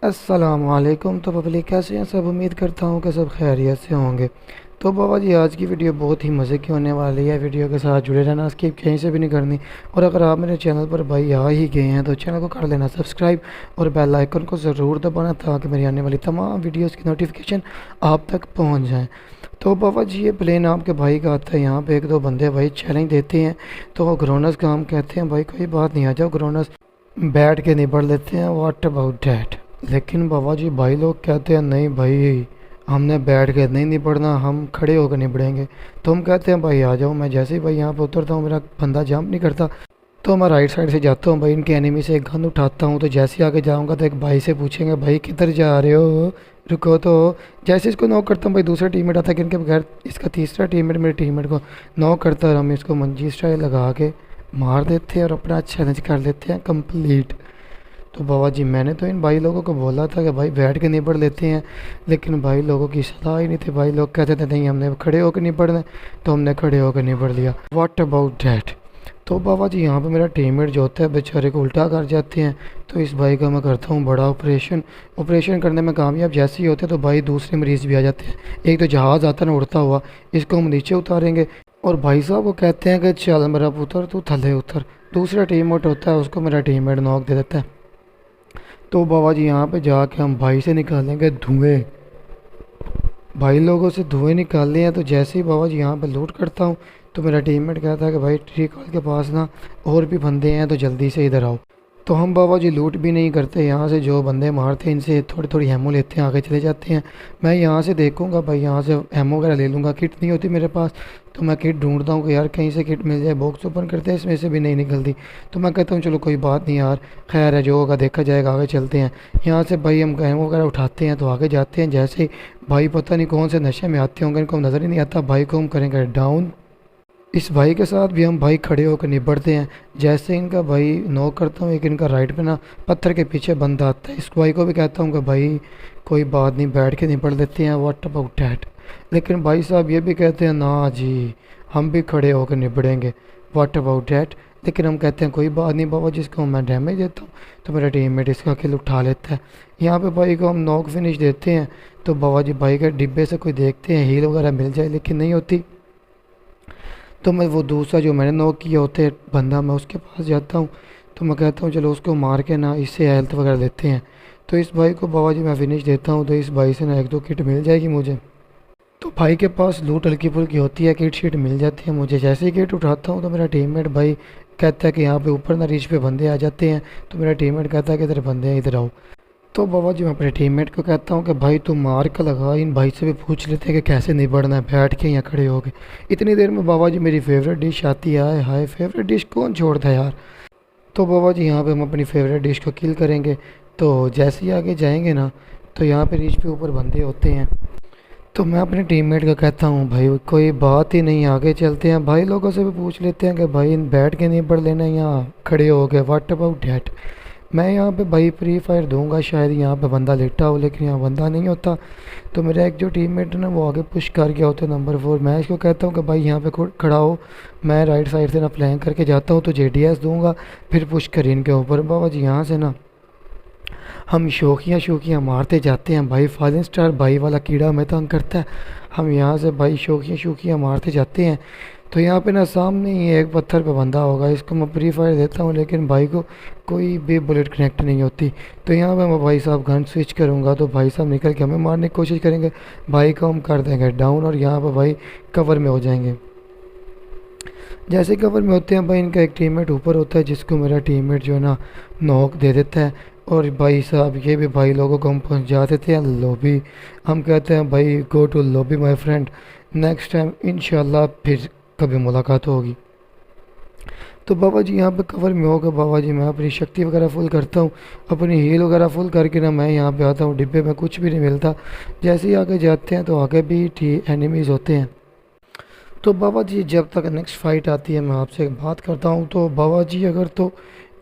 अस्सलामुअलैकुम। तो पब्लिक कैसे हैं सब? उम्मीद करता हूँ कि सब खैरियत से होंगे। तो बाबा जी, आज की वीडियो बहुत ही मज़े की होने वाली है। वीडियो के साथ जुड़े रहना, स्किप कहीं से भी नहीं करनी। और अगर आप मेरे चैनल पर भाई आ ही गए हैं तो चैनल को कर लेना सब्सक्राइब और बेल आइकन को ज़रूर दबाना ताकि मेरी आने वाली तमाम वीडियोज़ की नोटिफिकेशन आप तक पहुँच जाएँ। तो बाबा जी, ये प्लेन आपके भाई का आता है। यहाँ पे एक दो बंदे भाई चैलेंज देते हैं तो वो ग्रोनस का हम कहते हैं भाई कोई बात नहीं, आ जाओ ग्रोनस, बैठ के निपट लेते हैं। What about that? लेकिन बाबा जी, भाई लोग कहते हैं नहीं भाई, हमने बैठ के नहीं निपटना, हम खड़े होकर निपटेंगे। तो हम कहते हैं भाई आ जाओ। मैं जैसे ही भाई यहाँ पे उतरता हूँ, मेरा बंदा जंप नहीं करता, तो मैं राइट साइड से जाता हूँ भाई, इनके एनिमी से एक गन उठाता हूँ। तो जैसे ही आगे जाऊँगा तो एक भाई से पूछेंगे भाई किधर जा रहे हो, रुको। तो जैसे इसको नॉक करता हूँ भाई, दूसरा टीममेट आता है कि इनके बगैर इसका तीसरा टीममेट मेरे टीममेट को नॉक करता है और हम इसको मंजी स्टाइल लगा के मार देते हैं और अपना चैलेंज कर लेते हैं कंप्लीट। तो बाबा जी, मैंने तो इन भाई लोगों को बोला था कि भाई बैठ के निपट लेते हैं, लेकिन भाई लोगों की सलाह ही नहीं थी। भाई लोग कहते थे नहीं, हमने खड़े होकर निपटना है, तो हमने खड़े होकर निपट लिया। What about that? तो बाबा जी, यहाँ पे मेरा टीममेट जो होता है बेचारे को उल्टा कर जाते हैं। तो इस भाई का मैं करता हूँ बड़ा ऑपरेशन करने में कामयाब जैसे ही होते हैं तो भाई दूसरे मरीज़ भी आ जाते हैं। एक तो जहाज़ आता है ना उड़ता हुआ, इसको हम नीचे उतारेंगे और भाई साहब को कहते हैं कि चल मेरा पुत्र तू थले उतर। दूसरा टीममेट होता है, उसको मेरा टीममेट नॉक दे देता है। तो बाबा जी, यहाँ पे जाके हम भाई से निकालेंगे धुएं। भाई लोगों से धुएं निकाल लिए हैं। तो जैसे ही बाबा जी यहाँ पे लूट करता हूँ तो मेरा टीममेट कहता है कि भाई ट्री कॉल के पास ना और भी बंदे हैं, तो जल्दी से इधर आओ। तो हम बाबा जी लूट भी नहीं करते, यहाँ से जो बंदे मारते हैं इनसे थोड़ी थोड़ी हेमो लेते हैं, आगे चले जाते हैं। मैं यहाँ से देखूँगा भाई, यहाँ से हेमो वगैरह ले लूँगा। किट नहीं होती मेरे पास, तो मैं किट ढूंढता हूँ कि यार कहीं से किट मिल जाए। बॉक्स ओपन करते हैं, इसमें से भी नहीं निकलती। तो मैं कहता हूँ चलो कोई बात नहीं यार, खैर है, जो होगा देखा जाएगा, आगे चलते हैं। यहाँ से भाई हम हेमो वगैरह उठाते हैं तो आगे जाते हैं। जैसे ही भाई पता नहीं कौन से नशे में आते होंगे, इनको नज़र ही नहीं आता, भाई को हम करेंगे डाउन। इस भाई के साथ भी हम भाई खड़े होकर निपटते हैं। जैसे इनका भाई नॉक करता हूँ, एक इनका राइट पे ना पत्थर के पीछे बंदा आता है। इस भाई को भी कहता हूँ कि भाई कोई बात नहीं, बैठ के निपट लेते हैं। What about that? लेकिन भाई साहब ये भी कहते हैं ना जी, हम भी खड़े होकर निपटेंगे। What about that? लेकिन हम कहते हैं कोई बात नहीं बाबा, जिसको मैं डैमेज देता हूँ तो मेरा टीममेट इसका किल उठा लेता है। यहाँ पे भाई को हम नॉक फिनिश देते हैं। तो बाबा जी भाई के डिब्बे से कोई देखते हैं हील वगैरह मिल जाए, लेकिन नहीं होती। तो मैं वो दूसरा जो मैंने नॉक किया होते है बंदा, मैं उसके पास जाता हूँ। तो मैं कहता हूँ चलो उसको मार के ना इससे हेल्थ वगैरह लेते हैं। तो इस भाई को बाबा जी मैं फिनिश देता हूँ। तो इस भाई से ना एक दो किट मिल जाएगी मुझे। तो भाई के पास लूट हल्की फुल्की होती है, किट शीट मिल जाती है मुझे। जैसे ही किट उठाता हूँ तो मेरा टीममेट भाई कहता है कि यहाँ पे ऊपर ना रीच पे बंदे आ जाते हैं। तो मेरा टीममेट कहता है कि इधर बंदे हैं, इधर आओ। तो बाबा जी मैं अपने टीममेट को कहता हूँ कि भाई तू मार का लगा, इन भाई से भी पूछ लेते हैं कि कैसे निपटना है, बैठ के या खड़े हो गए। इतनी देर में बाबा जी मेरी फेवरेट डिश आती है। हाय हाय, फेवरेट डिश कौन छोड़ता है यार। तो बाबा जी यहाँ पे हम अपनी फेवरेट डिश को किल करेंगे। तो जैसे ही आगे जाएंगे ना तो यहाँ पे रीच पे ऊपर बंदे होते हैं। तो मैं अपने टीममेट को कहता हूँ भाई कोई बात ही नहीं, आगे चलते हैं। भाई लोगों से भी पूछ लेते हैं कि भाई बैठ के निपट लेना या खड़े हो गए। What about that? मैं यहाँ पे भाई फ्री फायर दूंगा, शायद यहाँ पे बंदा लेटा हो, लेकिन यहाँ बंदा नहीं होता। तो मेरा एक जो टीममेट है ना वो आगे पुश कर गया होता है नंबर 4। मैं इसको कहता हूँ कि भाई यहाँ पे खड़ा हो। मैं राइट साइड से ना फ्लैंक करके जाता हूँ तो जेडीएस दूंगा, फिर पुश करिए इनके ऊपर। बाबा जी यहाँ से ना हम शौकियाँ शौकियाँ मारते जाते हैं। भाई फाइलिंग स्टार भाई वाला कीड़ा हमें तंग करता है। हम यहाँ से भाई शौकियाँ शौकियाँ मारते जाते हैं। तो यहाँ पे ना सामने ही एक पत्थर पे बंदा होगा, इसको मैं प्री फायर देता हूँ, लेकिन भाई को कोई भी बुलेट कनेक्ट नहीं होती। तो यहाँ पे मैं भाई साहब गन स्विच करूँगा तो भाई साहब निकल के हमें मारने की कोशिश करेंगे। भाई को हम कर देंगे डाउन और यहाँ पे भाई कवर में हो जाएंगे। जैसे कवर में होते हैं भाई, इनका एक टीममेट ऊपर होता है जिसको मेरा टीममेट जो है ना नॉक दे देता है। और भाई साहब ये भी भाई लोगों को हम पहुंचा देते हैं लॉबी। हम कहते हैं भाई go to lobby my friend, next time इंशाल्लाह फिर कभी मुलाकात होगी। तो बाबा जी यहाँ पे कवर में होगा। बाबा जी मैं अपनी शक्ति वगैरह फुल करता हूँ, अपनी हील वगैरह फुल करके ना मैं यहाँ पे आता हूँ। डिब्बे में कुछ भी नहीं मिलता। जैसे ही आगे जाते हैं तो आगे भी एनिमीज़ होते हैं। तो बाबा जी जब तक नेक्स्ट फ़ाइट आती है मैं आपसे एक बात करता हूँ। तो बाबा जी अगर तो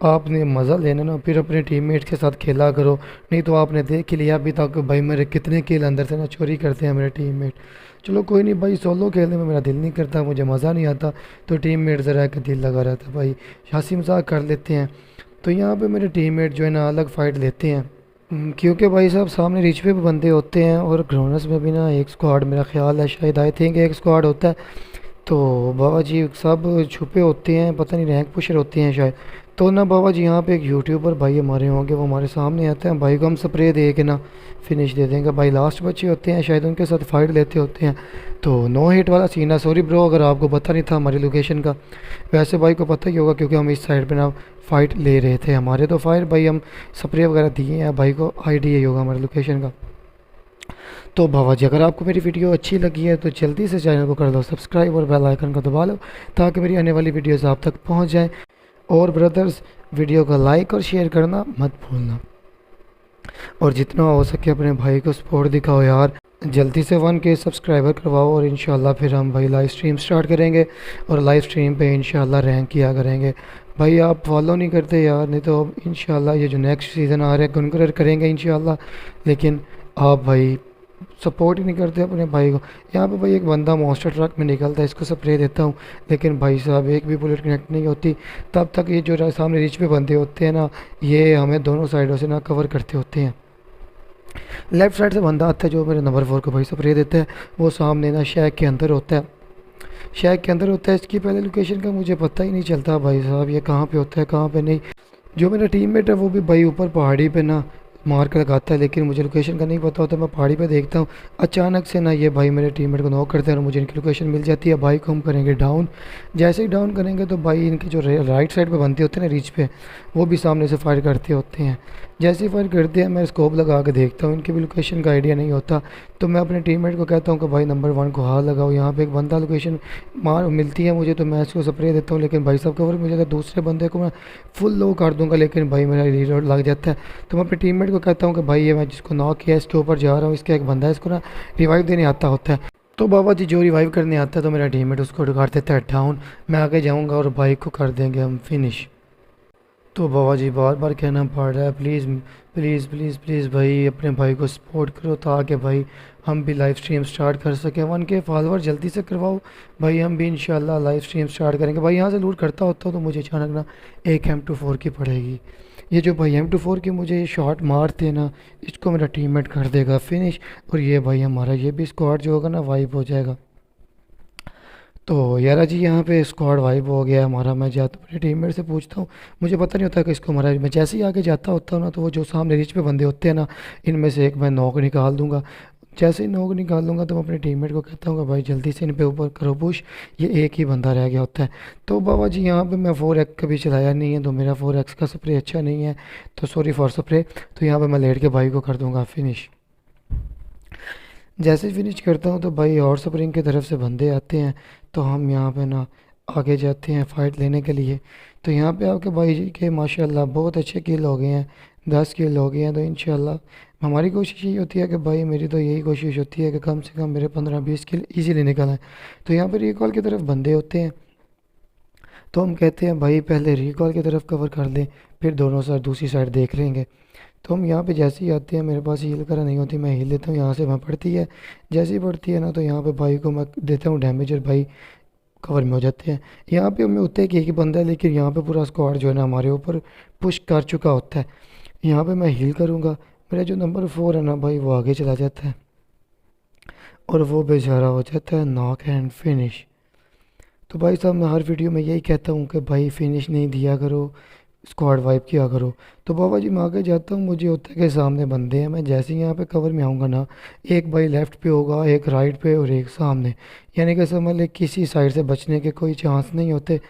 आपने मज़ा लेना ना फिर अपने टीममेट्स के साथ खेला करो, नहीं तो आपने देख ही लिया अभी तक भाई मेरे कितने किल अंदर से ना चोरी करते हैं मेरे टीममेट। चलो कोई नहीं भाई, सोलो खेलने में मेरा दिल नहीं करता, मुझे मज़ा नहीं आता। तो टीममेट ज़रा का दिल लगा रहता है भाई, हंसी मजाक कर लेते हैं। तो यहाँ पे मेरे टीममेट जो है ना अलग फ़ाइट लेते हैं। क्योंकि भाई साहब सामने रिच पे भी बंदे होते हैं और ग्रोनर्स में भी ना एक स्क्वाड, मेरा ख्याल है शायद आई थिंक एक स्क्वाड होता है। तो बाबा जी सब छुपे होते हैं, पता नहीं रैंक पुशर होते हैं शायद। तो ना बाबा जी यहाँ पे एक यूट्यूबर भाई हमारे होंगे, वो हमारे सामने आते हैं, भाई को हम स्प्रे दे के ना फिनिश दे देंगे। भाई लास्ट बच्चे होते हैं शायद, उनके साथ फाइट लेते होते हैं। तो नो हिट वाला सीन है। सॉरी ब्रो अगर आपको पता नहीं था हमारी लोकेशन का। वैसे भाई को पता ही होगा क्योंकि हम इस साइड पे ना फाइट ले रहे थे। हमारे तो फायर भाई हम स्प्रे वगैरह दिए हैं, भाई को आईडिया ही होगा हमारी लोकेशन का। तो बाबा जी अगर आपको मेरी वीडियो अच्छी लगी है तो जल्दी से चैनल को कर दो सब्सक्राइब और बेल आइकन को दबा लो, ताकि मेरी आने वाली वीडियोस आप तक पहुंच जाएं। और ब्रदर्स, वीडियो को लाइक और शेयर करना मत भूलना, और जितना हो सके अपने भाई को सपोर्ट दिखाओ यार। जल्दी से 1K सब्सक्राइबर करवाओ और इंशाल्लाह फिर हम भाई लाइव स्ट्रीम स्टार्ट करेंगे, और लाइव स्ट्रीम पे इंशाल्लाह रैंक किया करेंगे। भाई आप फॉलो नहीं करते यार, नहीं तो इंशाल्लाह ये जो नेक्स्ट सीज़न आ रहा है कन्कर करेंगे इंशाल्लाह। लेकिन आप भाई सपोर्ट ही नहीं करते अपने भाई को। यहाँ पे भाई एक बंदा मॉन्स्टर ट्रक में निकलता है, इसको स्प्रे देता हूँ, लेकिन भाई साहब एक भी बुलेट कनेक्ट नहीं होती। तब तक ये जो सामने रिच पे बंदे होते हैं ना, ये हमें दोनों साइडों से ना कवर करते होते हैं। लेफ्ट साइड से बंदा आता है जो मेरे नंबर 4 को भाई स्प्रे देता है, वो सामने ना शैक के अंदर होता है। शैक के अंदर होता है, इसकी पहले लोकेशन का मुझे पता ही नहीं चलता भाई साहब, ये कहाँ पे होता है कहाँ पे नहीं। जो मेरा टीममेट है वो भी भाई ऊपर पहाड़ी पे ना मार कर लगाता है, लेकिन मुझे लोकेशन का नहीं पता होता। मैं पहाड़ी पे देखता हूँ, अचानक से ना ये भाई मेरे टीममेट को नॉक करते हैं और मुझे इनकी लोकेशन मिल जाती है। भाई को हम करेंगे डाउन। जैसे ही डाउन करेंगे तो भाई इनके जो राइट साइड पे बनते होते हैं ना रीच पे, वो भी सामने से फायर करते होते हैं। जैसे ही फायर करते हैं मैं स्कोप लगा के देखता हूँ, इनकी भी लोकेशन का आइडिया नहीं होता। तो मैं अपने टीममेट को कहता हूँ कि भाई नंबर 1 को हाथ लगाओ, यहाँ पे एक बंदा लोकेशन मार मिलती है मुझे, तो मैं इसको स्प्रे देता हूँ, लेकिन भाई साहब कवर मिल जाता है। दूसरे बंदे को मैं फुल लो कर दूंगा, लेकिन भाई मेरा रीलोड लग जाता है। तो मैं अपने टीममेट को कहता हूँ कि भाई ये मैं जिसको नॉक किया इसके ऊपर जा रहा हूँ, इसका एक बंदा है, इसको ना रिवाइव देने आता होता है। तो बाबा जी जो रिवाइव करने आता है तो मेरा टीममेट उसको कर देता है डाउन। मैं आगे जाऊँगा और बाइक को कर देंगे हम फिनिश। तो बाबा जी बार बार कहना पड़ रहा है, प्लीज़ प्लीज़ प्लीज़ प्लीज़ भाई अपने भाई को सपोर्ट करो, ताकि भाई हम भी लाइव स्ट्रीम स्टार्ट कर सकें। 1K फॉलोवर जल्दी से करवाओ भाई, हम भी इंशाल्लाह लाइव स्ट्रीम स्टार्ट करेंगे। भाई यहाँ से लूट करता होता तो मुझे अचानक ना एक M24 की पड़ेगी। ये जो भाई M24 की मुझे ये शॉट मारते ना, इसको मेरा टीममेट कर देगा फिनिश। और ये भाई हमारा ये भी स्क्वाड जो होगा ना वाइप हो जाएगा। तो यारा जी यहाँ पे स्क्वाड वाइप हो गया हमारा। मैं जाता हूँ अपने टीममेट से पूछता हूँ, मुझे पता नहीं होता कि इसको मारा। मैं जैसे ही आगे जाता होता हूँ ना, तो वो जो सामने रिच पे बंदे होते हैं ना, इनमें से एक मैं नॉक निकाल दूंगा। जैसे ही नॉक निकाल दूंगा तो मैं अपने टीममेट को कहता हूँ कि भाई जल्दी से इन पे ऊपर करो पुश, ये एक ही बंदा रह गया होता है। तो बाबा जी यहाँ पे मैं 4X कभी चलाया नहीं है, तो मेरा 4X का स्प्रे अच्छा नहीं है, तो सॉरी फॉर स्प्रे। तो यहाँ पे मैं लेट के भाई को कर दूंगा फिनिश। जैसे फिनिश करता हूँ तो भाई और स्प्रिंग की तरफ से बंदे आते हैं, तो हम यहाँ पे ना आगे जाते हैं फ़ाइट लेने के लिए। तो यहाँ पे आपके भाई जी के माशाल्लाह बहुत अच्छे किल हो गए हैं, 10 किल हो गए हैं। तो इंशाल्लाह हमारी कोशिश यही होती है कि भाई मेरी तो यही कोशिश होती है कि कम से कम मेरे 15-20 किल इजीली निकल आए। तो यहाँ पर रिकॉल की तरफ बंदे होते हैं, तो हम कहते हैं भाई पहले रिकॉल की तरफ कवर कर लें, फिर दोनों साइड दूसरी साइड देख लेंगे। तो हम यहाँ पे जैसे ही आते हैं, मेरे पास हील करा नहीं होती, मैं हील लेता हूँ, यहाँ से मैं पड़ती है। जैसे ही पड़ती है ना तो यहाँ पे भाई को मैं देता हूँ डैमेज और भाई कवर में हो जाते हैं। यहाँ पे हमें होता है कि एक ही बंदा है, लेकिन यहाँ पे पूरा स्क्वाड जो है ना हमारे ऊपर पुश कर चुका होता है। यहाँ पे मैं हील करूँगा, मेरा जो नंबर 4 है ना भाई वो आगे चला जाता है, और वो बेचारा हो जाता है नॉक एंड फिनिश। तो भाई साहब मैं हर वीडियो में यही कहता हूँ कि भाई फिनिश नहीं दिया करो, स्क्वाड वाइप किया करो। तो बाबा जी मैं आगे जाता हूँ, मुझे होता है कि सामने बंदे हैं। मैं जैसे ही यहाँ पे कवर में आऊँगा ना, एक भाई लेफ़्ट पे होगा, एक राइट पे और एक सामने, यानी कि समझ ले किसी साइड से बचने के कोई चांस नहीं होते।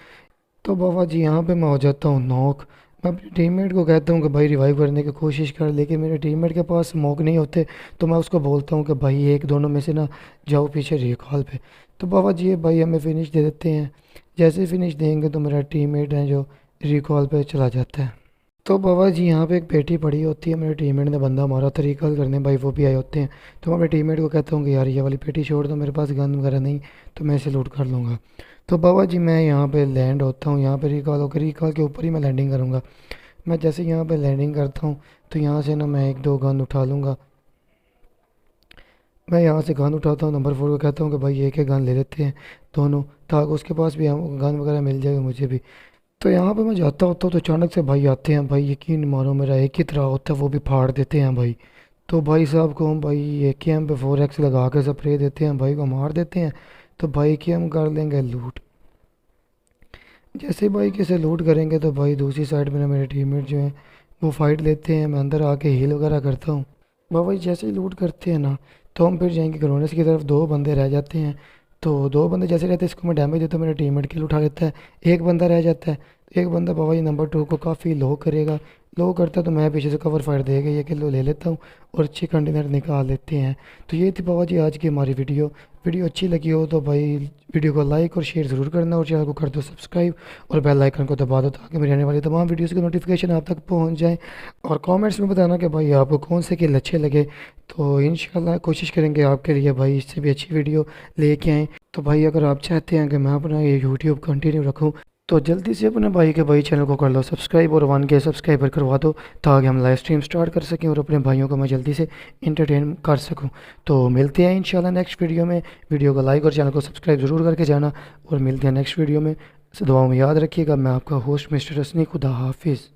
तो बाबा जी यहाँ पे मैं हो जाता हूँ नॉक। मैं अपने टीममेट को कहता हूँ कि भाई रिवाइव करने की कोशिश कर, लेकिन मेरे टीममेट के पास स्मोक नहीं होते। तो मैं उसको बोलता हूँ कि भाई एक दोनों में से ना जाओ पीछे रिकॉल पे। तो बाबा जी ये भाई हमें फिनिश दे देते हैं। जैसे फिनिश देंगे तो मेरा टीममेट है जो रिकॉल पे चला जाता है। तो बाबा जी यहाँ पे एक पेटी पड़ी होती है, मेरे टीममेट ने बंदा मारा था रिकॉल करने, भाई वो भी आए होते हैं। तो मैं अपने टीममेट को कहता हूँ कि यार ये वाली पेटी छोड़ दो, मेरे पास गन वगैरह नहीं, तो मैं इसे लूट कर लूँगा। तो बाबा जी मैं यहाँ पे लैंड होता हूँ, यहाँ पे रिकॉल होकर रिकॉल के ऊपर ही मैं लैंडिंग करूँगा। मैं जैसे यहाँ पे लैंडिंग करता हूँ तो यहाँ से ना मैं एक दो गन उठा लूँगा। मैं यहाँ से गन उठाता हूँ, नंबर 4 को कहता हूँ कि भाई एक एक गन ले लेते हैं दोनों, ताकि उसके पास भी हम गन वगैरह मिल जाएगा मुझे भी। तो यहाँ पे मैं जाता होता हूँ तो अचानक से भाई आते हैं भाई, यकीन नहीं मानो मेरा एक ही तरह होता है, वो भी फाड़ देते हैं भाई। तो भाई साहब को हम भाई AKM पे 4X लगा के स्प्रे देते हैं, भाई को मार देते हैं। तो भाई की हम कर लेंगे लूट। जैसे भाई कैसे लूट करेंगे तो भाई दूसरी साइड में ना मेरे टीममेट जो हैं वो फाइट लेते हैं, मैं अंदर आके हील वगैरह करता हूँ। भाई जैसे ही लूट करते हैं ना तो हम फिर जाएंगे कॉलोनीज की तरफ, दो बंदे रह जाते हैं। तो दो बंदे जैसे रहते हैं इसको मैं डैमेज देता हूँ, मेरा टीममेट किल उठा लेता है। एक बंदा रह जाता है। एक बंदा बाबा जी नंबर 2 को काफ़ी लो करेगा। लो करता है तो मैं पीछे से कवर फायर देगा ये किल ले लेता हूँ और अच्छी कंटेनर निकाल लेते हैं। तो ये थी बाबा जी आज की हमारी वीडियो। वीडियो अच्छी लगी हो तो भाई वीडियो को लाइक और शेयर ज़रूर करना और चैनल को कर दो सब्सक्राइब और बेल आइकन को दबा दो ताकि मेरी आने वाली तमाम वीडियोस की नोटिफिकेशन आप तक पहुंच जाए। और कमेंट्स में बताना कि भाई आपको कौन से किल अच्छे लगे। तो इंशाल्लाह कोशिश करेंगे आपके लिए भाई इससे भी अच्छी वीडियो लेके आएँ। तो भाई अगर आप चाहते हैं कि मैं अपना ये यूट्यूब कंटिन्यू रखूँ तो जल्दी से अपने भाई के भाई चैनल को कर लो सब्सक्राइब और 1K सब्सक्राइबर करवा दो ताकि हम लाइव स्ट्रीम स्टार्ट कर सकें और अपने भाइयों को मैं जल्दी से इंटरटेन कर सकूं। तो मिलते हैं इंशाल्लाह नेक्स्ट वीडियो में। वीडियो को लाइक और चैनल को सब्सक्राइब ज़रूर करके जाना और मिलते हैं नेक्स्ट वीडियो में। दुआओं में याद रखिएगा। मैं आपका होस्ट मिस्टर हसनी, खुदा हाफिज़।